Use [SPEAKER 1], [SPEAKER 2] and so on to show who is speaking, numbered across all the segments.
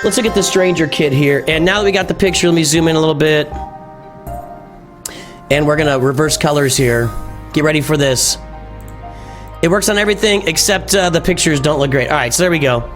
[SPEAKER 1] Let's look at the stranger kid here. And now that we got the picture, let me zoom in a little bit. And we're gonna reverse colors here. Get ready for this. It works on everything except the pictures don't look great. All right, so there we go.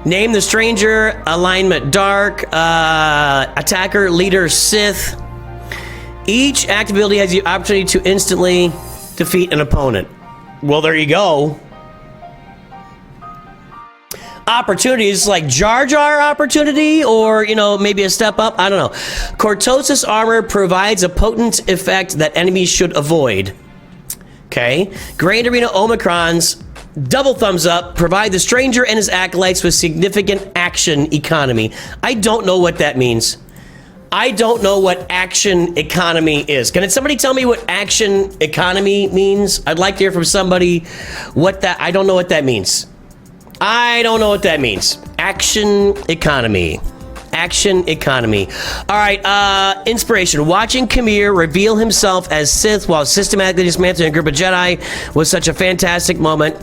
[SPEAKER 1] Name the stranger, alignment dark, attacker, leader, Sith. Each active ability has the opportunity to instantly defeat an opponent. Well, there you go. Opportunities like Jar Jar opportunity, or, you know, maybe a step up. I don't know. Cortosis armor provides a potent effect that enemies should avoid. Okay. Grand Arena Omicrons, double thumbs up, provide the stranger and his acolytes with significant action economy. I don't know what that means. I don't know what action economy is. Can somebody tell me what action economy means? I'd like to hear from somebody what that, I don't know what that means. I don't know what that means. Action economy. Action economy. All right, inspiration. Watching Khmer reveal himself as Sith while systematically dismantling a group of Jedi was such a fantastic moment.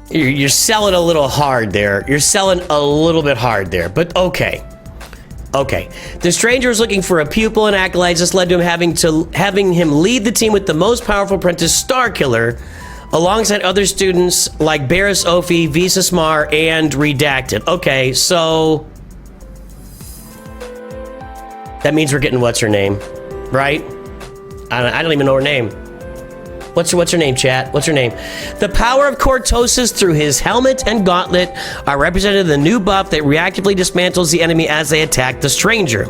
[SPEAKER 1] You're selling a little hard there. You're selling a little bit hard there, but okay. Okay. The stranger was looking for a pupil and acolytes. This led to him having him lead the team with the most powerful apprentice, Starkiller, alongside other students like Barriss Ophi, Visa Smar, and Redacted. Okay, so that means we're getting what's her name, right? I don't even know her name. What's her name, chat? What's her name? The power of Cortosis through his helmet and gauntlet are represented in the new buff that reactively dismantles the enemy as they attack the stranger.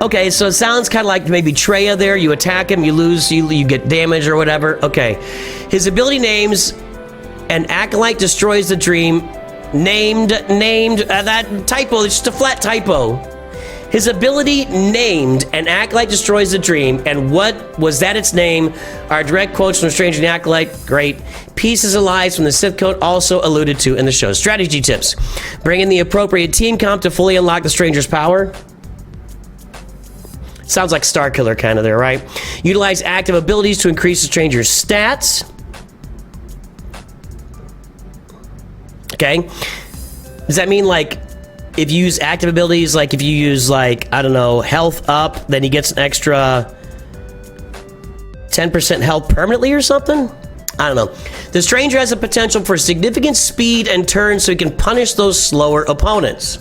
[SPEAKER 1] Okay, so it sounds kind of like maybe Treya there. You attack him, you lose, you get damage or whatever. Okay. His ability names an acolyte destroys the dream. That typo, it's just a flat typo. His ability named an acolyte destroys the dream, and what was that its name are direct quotes from Stranger and the Acolyte. Great. Pieces of lies from the Sith Code also alluded to in the show's strategy tips. Bring in the appropriate team comp to fully unlock the stranger's power. Sounds like Starkiller kind of there, right? Utilize active abilities to increase the stranger's stats. Okay. Does that mean like if you use active abilities, like if you use like, I don't know, health up, then he gets an extra 10% health permanently or something? I don't know. The stranger has a potential for significant speed and turn so he can punish those slower opponents.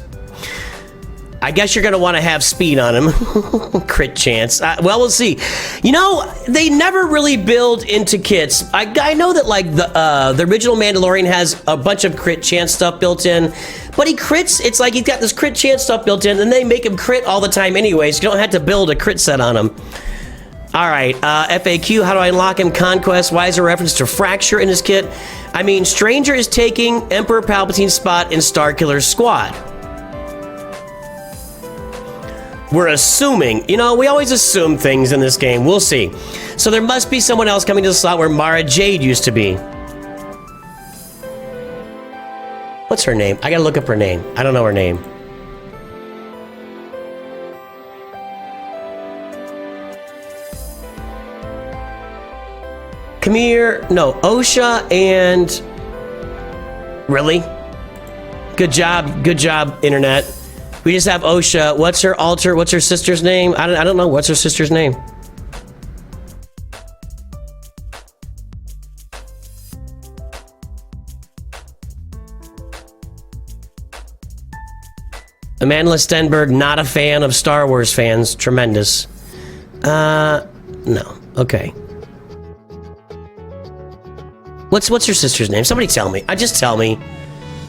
[SPEAKER 1] I guess you're going to want to have speed on him. Crit chance. Well, we'll see. You know, they never really build into kits. I know that, like, the original Mandalorian has a bunch of crit chance stuff built in, but he crits. It's like he's got this crit chance stuff built in, and they make him crit all the time anyway, so you don't have to build a crit set on him. All right, FAQ, how do I unlock him? Conquest, why is there a reference to Fracture in his kit? I mean, Stranger is taking Emperor Palpatine's spot in Starkiller's squad. We're assuming, you know, we always assume things in this game. We'll see. So there must be someone else coming to the slot where Mara Jade used to be. What's her name? I gotta look up her name. I don't know her name. Come here. No, Osha and... Really? Good job, internet. We just have Osha. What's her alter? What's her sister's name? I don't know. What's her sister's name? Amanda Stenberg, not a fan of Star Wars fans. Tremendous. No. Okay. What's her sister's name? Somebody tell me. Just tell me.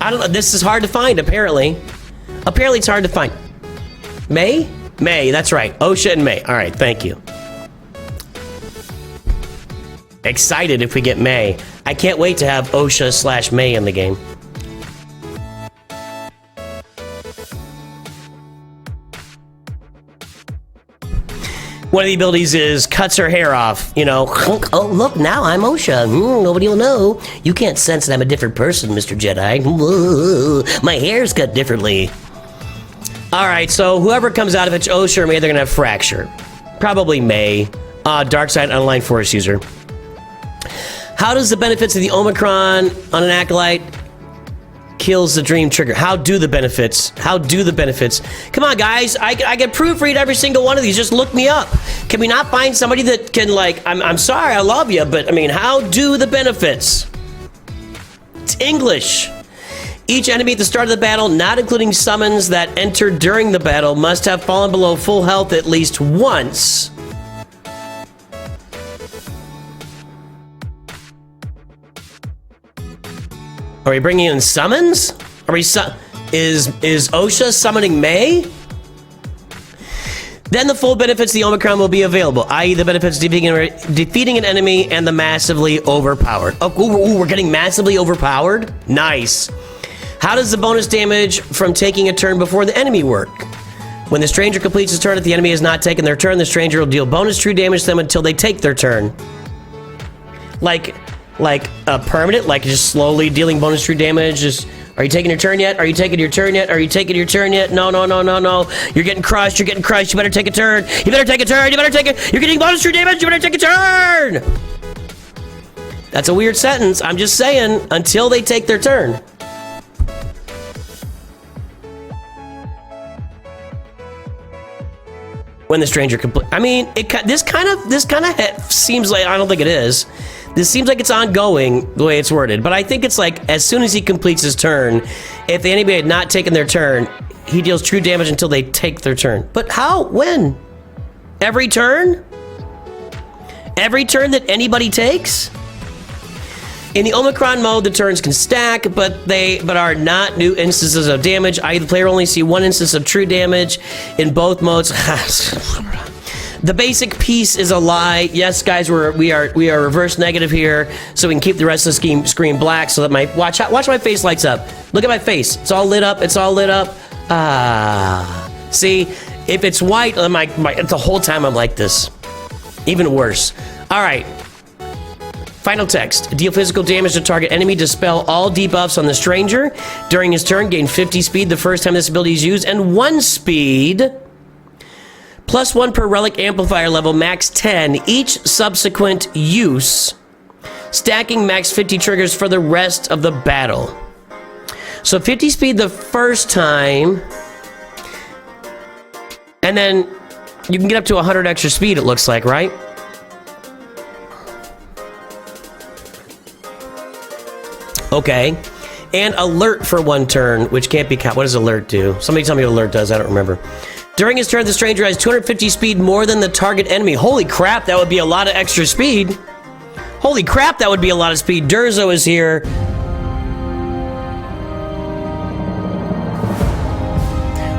[SPEAKER 1] I don't know. This is hard to find, apparently. Apparently it's hard to find. May? May, that's right. Osha and May. All right, thank you. Excited if we get May. I can't wait to have Osha / May in the game. One of the abilities is cuts her hair off, you know. Oh, look, now I'm Osha. Nobody will know. You can't sense that I'm a different person, Mr. Jedi. My hair's cut differently. All right, so whoever comes out of it's Osha or May, they're gonna have Fracture. Probably May. Dark Side Online Force user. How does the benefits of the Omicron on an Acolyte kills the dream trigger? How do the benefits? How do the benefits? Come on, guys. I can proofread every single one of these. Just look me up. Can we not find somebody that can, like, I'm sorry, I love you, but I mean, how do the benefits? It's English. Each enemy at the start of the battle, not including summons that enter during the battle, must have fallen below full health at least once. Are we bringing in summons? Are we is OSHA summoning May? Then the full benefits of the Omicron will be available, i.e. the benefits of defeating an enemy and the massively overpowered. Oh, ooh, we're getting massively overpowered? Nice. How does the bonus damage from taking a turn before the enemy work? When the stranger completes his turn, if the enemy has not taken their turn, the stranger will deal bonus true damage to them until they take their turn. Like a permanent, like just slowly dealing bonus true damage. Just, are you taking your turn yet? Are you taking your turn yet? Are you taking your turn yet? No, no, no, no, no. You're getting crushed. You're getting crushed. You better take a turn. You better take a turn. You better take it. You're getting bonus true damage. You better take a turn. That's a weird sentence. I'm just saying, until they take their turn. When the stranger complete, I mean, this kind of seems like, I don't think it is. This seems like it's ongoing the way it's worded, but I think it's like as soon as he completes his turn, if the enemy had not taken their turn, he deals true damage until they take their turn. But how? When? Every turn? Every turn that anybody takes? In the Omicron mode, the turns can stack, but are not new instances of damage. I.e., the player only see one instance of true damage in both modes. The basic piece is a lie. Yes, guys, we are reverse negative here, so we can keep the rest of the screen black. So that my watch my face lights up. Look at my face. It's all lit up. It's all lit up. See, if it's white, the whole time I'm like this. Even worse. All right. Final text. Deal physical damage to target enemy. Dispel all debuffs on the stranger. During his turn, gain 50 speed the first time this ability is used, and 1 speed. +1 per relic amplifier level, max 10 each subsequent use. Stacking max 50 triggers for the rest of the battle. So 50 speed the first time. And then you can get up to 100 extra speed, it looks like, right? Okay. And alert for 1 turn, which can't be what does alert do? Somebody tell me what alert does, I don't remember. During his turn, the stranger has 250 speed more than the target enemy. Holy crap, that would be a lot of extra speed. Holy crap, that would be a lot of speed. Durzo is here.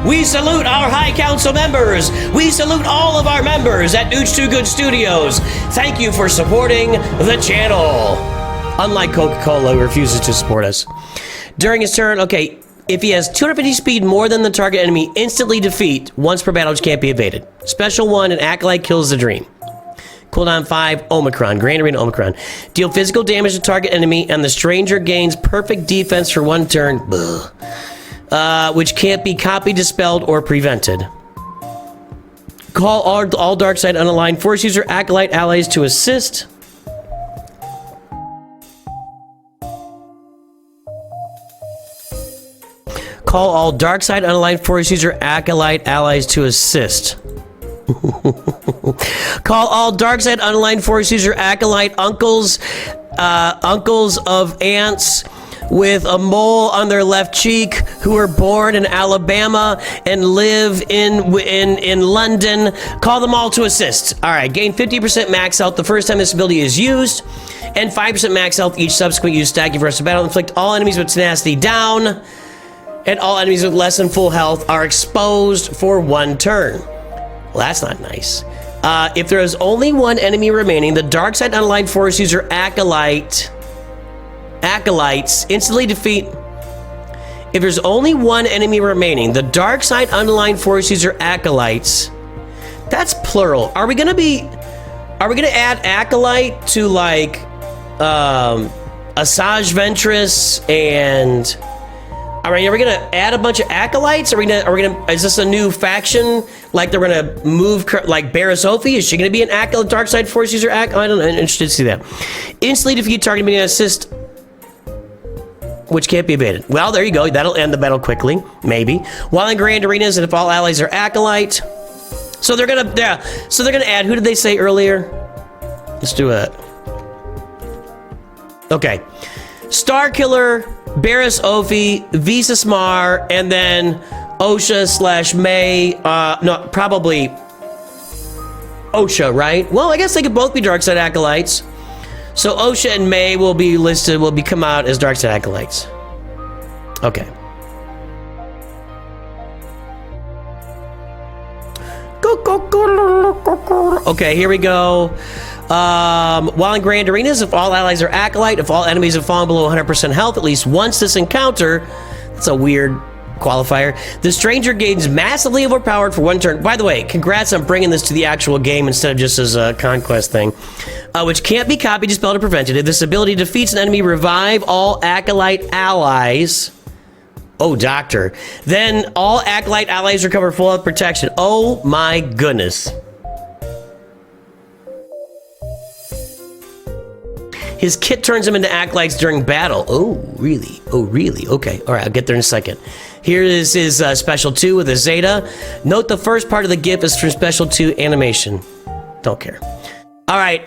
[SPEAKER 1] We salute our High Council members. We salute all of our members at Nooch Too Good Studios. Thank you for supporting the channel. Unlike Coca-Cola, who refuses to support us. During his turn, okay, if he has 250 speed more than the target enemy, instantly defeat once per battle, which can't be evaded. Special 1, an Acolyte kills the dream. Cooldown 5, Omicron, Grand Arena Omicron. Deal physical damage to target enemy, and the stranger gains perfect defense for 1 turn, which can't be copied, dispelled, or prevented. Call all dark side unaligned force user Acolyte allies to assist. Call all dark side unaligned force user Acolyte allies to assist. Call all dark side unaligned force user Acolyte uncles of ants with a mole on their left cheek who were born in Alabama and live in London. Call them all to assist. All right, gain 50% max health the first time this ability is used, and 5% max health each subsequent use, stacking for the rest of battle. Inflict all enemies with tenacity down, and all enemies with less than full health are exposed for 1 turn. Well, that's not nice. If there is only 1 enemy remaining, the dark side unaligned force user Acolytes instantly defeat. If there's only 1 enemy remaining, the dark side unaligned force user Acolytes. That's plural. Are we gonna add Acolyte to like Asajj Ventress, and All right, are we gonna add a bunch of acolytes? Is this a new faction? Like they're gonna move, like Barasofi? Is she gonna be an acolyte, dark side force user? I don't know, I'm interested to see that. Instantly defeat target being an assist, which can't be evaded. Well, there you go. That'll end the battle quickly, maybe. While in grand arenas, and if all allies are acolyte. So they're gonna, yeah. So they're gonna add, who did they say earlier? Let's do it. Okay. Star Killer, Barris Ophi, Visa Smar, and then Osha slash May. No, probably Osha, right? Well, I guess they could both be dark side acolytes. So Osha and May will be listed, will come out as dark side acolytes. Okay. Okay, here we go. While in grand arenas, if all allies are acolyte, if all enemies have fallen below 100% health at least once this encounter, that's a weird qualifier, the stranger gains massively overpowered for 1 turn. By the way, congrats on bringing this to the actual game instead of just as a conquest thing. Which can't be copied, dispelled, or prevented. If this ability defeats an enemy, revive all acolyte allies. Oh, doctor. Then all acolyte allies recover full health protection. Oh my goodness. His kit turns him into acolytes during battle. Oh, really? Oh, really? Okay. All right, I'll get there in a second. Here is his special 2 with a Zeta. Note the first part of the GIF is from special 2 animation. Don't care. All right,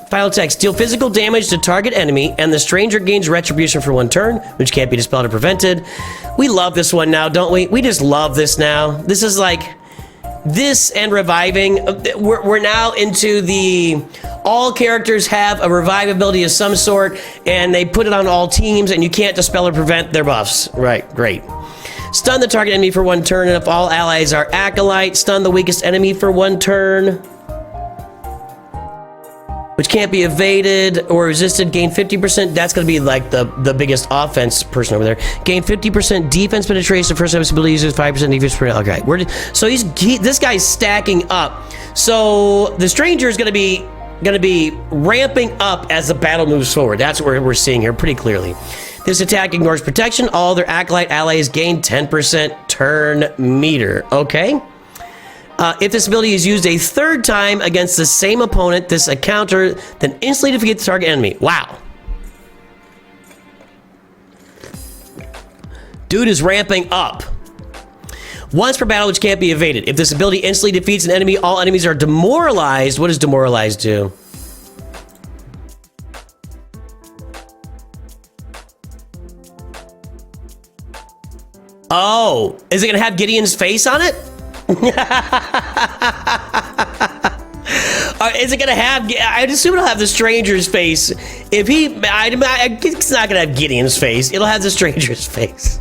[SPEAKER 1] final text. Deal physical damage to target enemy, and the stranger gains retribution for 1 turn, which can't be dispelled or prevented. We love this one now, don't we? We just love this now. This is like... This and reviving, we're now into the all characters have a revive ability of some sort, and they put it on all teams, and you can't dispel or prevent their buffs. Right, great. Stun the target enemy for 1 turn, and if all allies are acolyte, stun the weakest enemy for 1 turn, which can't be evaded or resisted. Gain 50%. That's going to be like the biggest offense person over there. Gain 50% defense penetration. First time ability uses 5% defense per. Okay, so this guy's stacking up. So the stranger is going to be ramping up as the battle moves forward. That's what we're seeing here pretty clearly. This attack ignores protection. All their acolyte allies gain 10% turn meter. Okay. If this ability is used a 3rd time against the same opponent, this encounter, then instantly defeat the target enemy. Wow. Dude is ramping up. Once per battle, which can't be evaded. If this ability instantly defeats an enemy, all enemies are demoralized. What does demoralized do? Oh, is it going to have Gideon's face on it? Is it gonna have? I'd assume it'll have the stranger's face. If it's not gonna have Gideon's face. It'll have the stranger's face.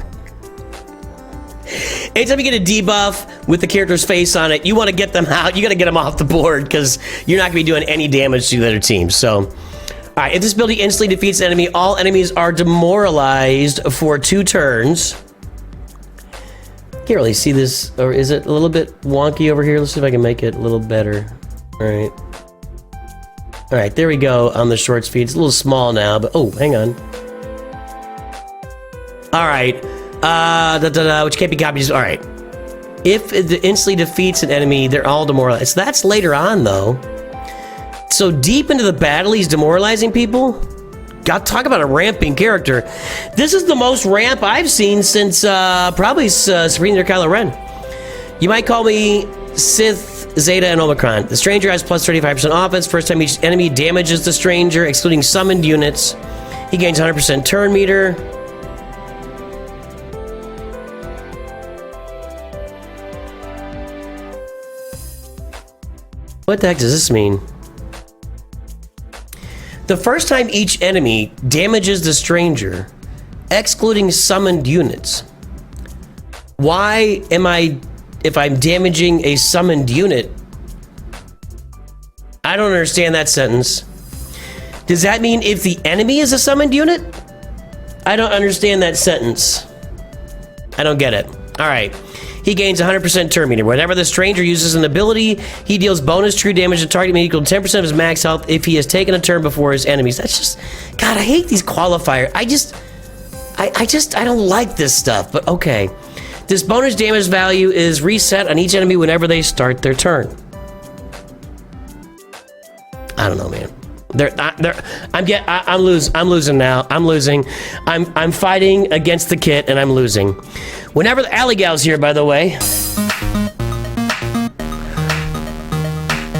[SPEAKER 1] Anytime you get a debuff with the character's face on it, you want to get them out. You got to get them off the board because you're not gonna be doing any damage to the other team. So, all right. If this ability instantly defeats an enemy, all enemies are demoralized for 2 turns. Can't really see this, or is it a little bit wonky over here? Let's see if I can make it a little better. All right, there we go on the short speed. It's a little small now, but oh, hang on. All right, which can't be copied. All right, if it instantly defeats an enemy, they're all demoralized. So that's later on, though. So deep into the battle, he's demoralizing people. God, talk about a ramping character. This is the most ramp I've seen since probably Sabrina or Kylo Ren. You might call me Sith, Zeta, and Omicron. The stranger has plus 35% offense. First time each enemy damages the stranger, excluding summoned units. He gains 100% turn meter. What the heck does this mean? The first time each enemy damages the stranger, excluding summoned units. Why am I, if I'm damaging a summoned unit? I don't understand that sentence. Does that mean if the enemy is a summoned unit? I don't understand that sentence. I don't get it. All right. He gains 100% turn meter. Whenever the stranger uses an ability, he deals bonus true damage to target equal to 10% of his max health if he has taken a turn before his enemies. That's just... God, I hate these qualifiers. I don't like this stuff, but okay. This bonus damage value is reset on each enemy whenever they start their turn. I don't know, man. I'm losing now. I'm losing. I'm fighting against the kit and I'm losing. Whenever the Alley Gal's here, by the way.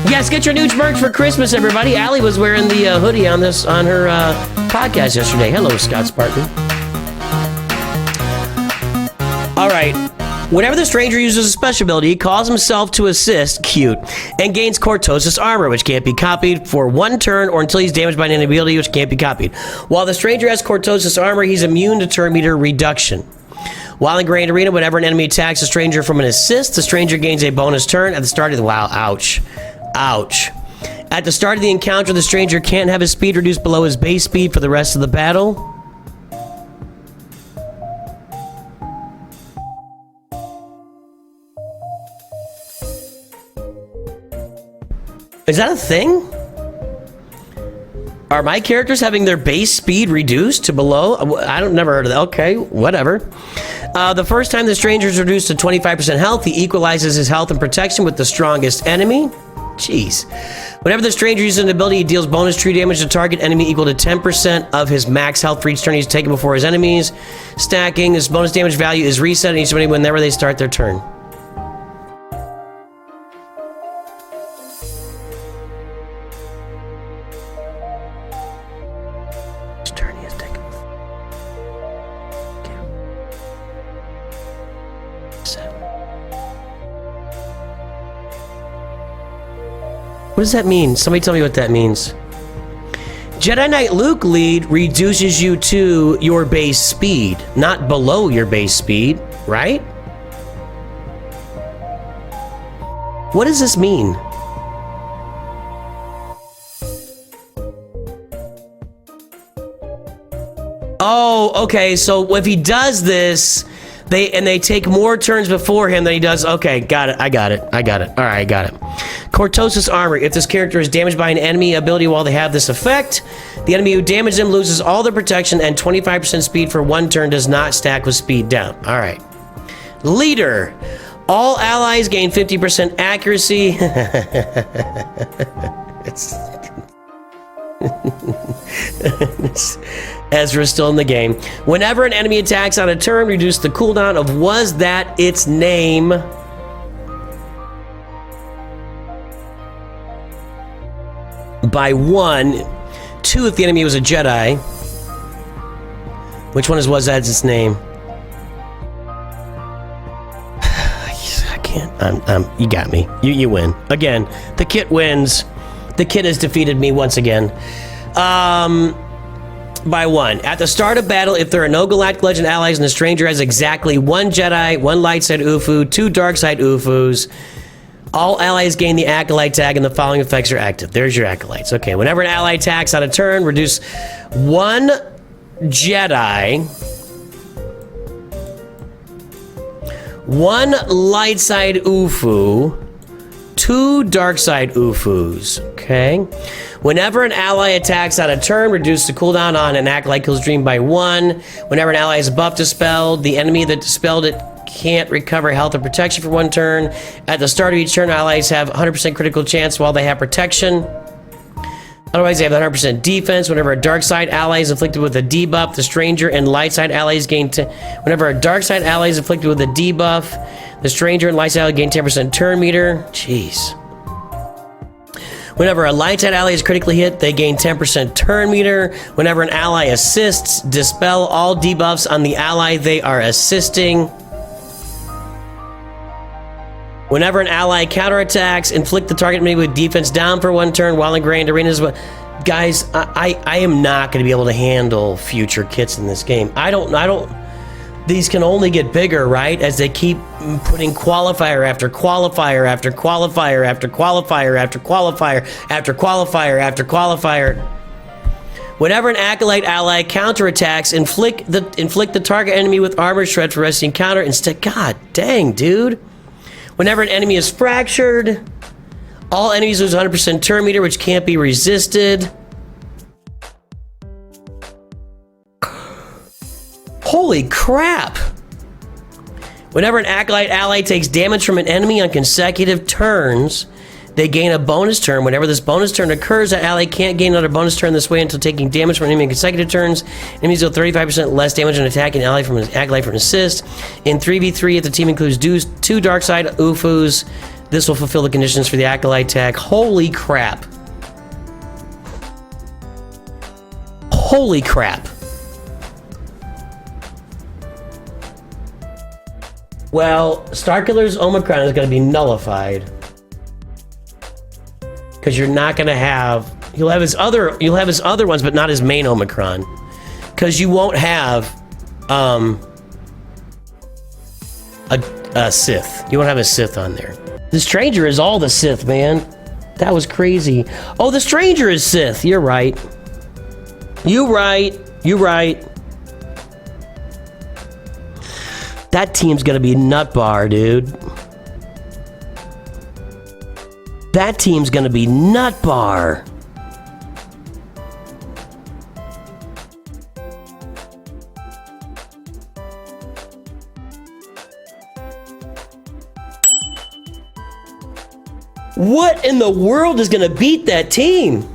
[SPEAKER 1] Yes, get your new merch for Christmas, everybody. Allie was wearing the hoodie on her podcast yesterday. Hello, Scott Spartan. All right. Whenever the stranger uses a special ability, he calls himself to assist, cute, and gains Cortosis armor, which can't be copied for 1 turn or until he's damaged by an ability, which can't be copied. While the stranger has Cortosis armor, he's immune to turn meter reduction. While in Grand Arena, whenever an enemy attacks a stranger from an assist, the stranger gains a bonus turn at the start of the... Wow, ouch. Ouch. At the start of the encounter, the stranger can't have his speed reduced below his base speed for the rest of the battle. Is that a thing? Are my characters having their base speed reduced to below? I don't never heard of that. Okay, whatever. The first time the stranger is reduced to 25% health, he equalizes his health and protection with the strongest enemy. Jeez. Whenever the stranger uses an ability, he deals bonus true damage to target enemy equal to 10% of his max health for each turn he's taken before his enemies. Stacking, this bonus damage value is reset on each enemy whenever they start their turn. What does that mean? Somebody tell me what that means. Jedi Knight Luke lead reduces you to your base speed, not below your base speed, right? What does this mean? Oh, okay, so if he does this, they take more turns before him than he does. Okay, got it. I got it. All right, I got it. Cortosis armor. If this character is damaged by an enemy ability while they have this effect, the enemy who damaged them loses all their protection and 25% speed for 1 turn, does not stack with speed down. All right. Leader. All allies gain 50% accuracy. Ezra's still in the game. Whenever an enemy attacks on a turn, reduce the cooldown of was that its name by 1. 2 if the enemy was a Jedi. Which one was that its name? I can't. You got me. You win. Again, the kit wins. The kit has defeated me once again. By 1. At the start of battle, if there are no Galactic Legend allies and the stranger has exactly 1 Jedi, 1 light side Ufu, 2 dark side Ufus, all allies gain the Acolyte tag and the following effects are active. There's your Acolytes. Okay, whenever an ally attacks on a turn, reduce 1 Jedi, 1 light side Ufu, 2 dark side Ufus. Okay. Whenever an ally attacks on a turn, reduce the cooldown on an Acolyte Kills Dream by 1. Whenever an ally is buff dispelled, the enemy that dispelled it can't recover health or protection for 1 turn. At the start of each turn, allies have 100% critical chance while they have protection. Otherwise, they have 100% defense. Whenever a dark side ally is inflicted with a debuff, the stranger and light side allies gain... Whenever a dark side ally is inflicted with a debuff, the stranger and light side ally gain 10% turn meter. Jeez. Whenever a light side ally is critically hit, they gain 10% turn meter. Whenever an ally assists, dispel all debuffs on the ally they are assisting. Whenever an ally counterattacks, inflict the target enemy with defense down for 1 turn while in Grand Arenas. Guys, I am not going to be able to handle future kits in this game. I don't. These can only get bigger, right? As they keep putting qualifier after qualifier after qualifier after qualifier after qualifier after qualifier after qualifier. Whenever an Acolyte ally counterattacks, inflict the target enemy with armor shred for resting counter instead. God dang, dude. Whenever an enemy is fractured, all enemies lose 100% turn meter, which can't be resisted. Holy crap! Whenever an Acolyte ally takes damage from an enemy on consecutive turns, they gain a bonus turn. Whenever this bonus turn occurs, that ally can't gain another bonus turn this way until taking damage from an enemy in consecutive turns. Enemies deal 35% less damage on attack an ally from an Acolyte for an assist. In 3v3, if the team includes 2 dark side UFUs, this will fulfill the conditions for the Acolyte attack. Holy crap. Holy crap. Well, Starkiller's Omicron is going to be nullified. Because you're not going to have... You'll have his other ones, but not his main Omicron. Because you won't have a Sith. You won't have a Sith on there. The Stranger is all the Sith, man. That was crazy. Oh, the Stranger is Sith. You're right. You're right. You're right. That team's gonna be nut bar, dude. That team's gonna be nut bar. What in the world is gonna beat that team?